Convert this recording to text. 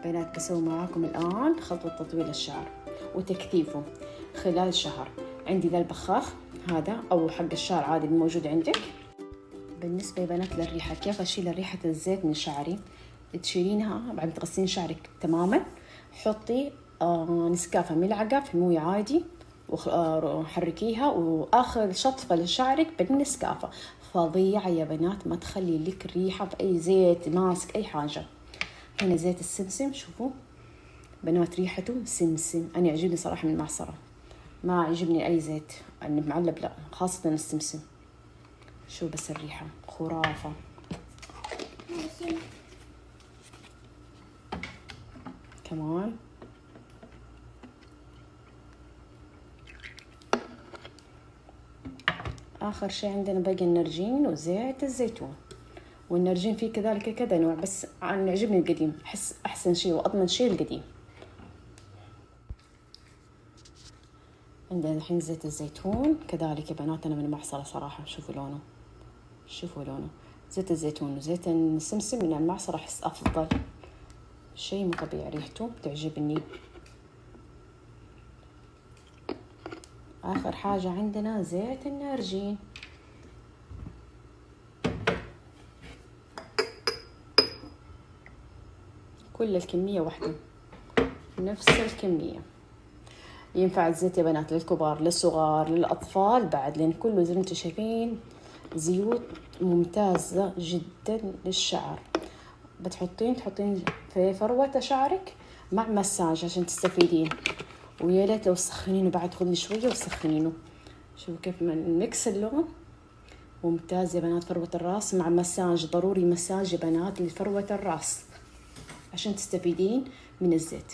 بنات بسوي معاكم الآن خطوة تطويل الشعر وتكثيفه خلال شهر. عندي ذا البخاخ هذا أو حق الشعر عادي الموجود عندك. بالنسبة يا بنات للريحة، كيف أشيل ريحة الزيت من شعري؟ تشيلينها بعد تغسلين شعرك تماما، حطي نسكافة ملعقة في الموية عادي وحركيها، وآخر شطفة لشعرك بالنسكافة فظيعة يا بنات، ما تخلي لك ريحة بأي زيت ماسك أي حاجة. هنا زيت السمسم، شوفوا بنات ريحته سمسم، أنا يعجبني صراحة من المعصرة، ما يعجبني أي زيت المعلب لا، خاصة السمسم. شو بس الريحة خرافة. كمان آخر شيء عندنا باقي النرجين وزيت الزيتون. والنرجين فيه كذلك كذا نوع، بس أنا يعجبني القديم، أحس أحسن شيء وأضمن شيء القديم. عندنا الحين زيت الزيتون كذلك يا بنات، أنا من المعصرة صراحة، شوفوا لونه، شوفوا لونه. زيت الزيتون وزيت السمسم من المعصرة أحس أفضل شيء، مو طبيعي ريحته تعجبني. آخر حاجة عندنا زيت النارجين، كل الكمية واحدة، نفس الكمية. ينفع الزيت يا بنات للكبار للصغار للأطفال بعد، لأن كله زي ما انتم شايفين زيوت ممتازة جدا للشعر. تحطين في فروة شعرك مع مساج عشان تستفيدين، ويا ليت لو تسخنينه بعد، خذي شوية وسخنينه. شوفوا كيف ميكس اللون ممتاز يا بنات. فروة الراس مع مساج، ضروري مساج يا بنات لفروة الراس عشان تستفيدين من الزيت.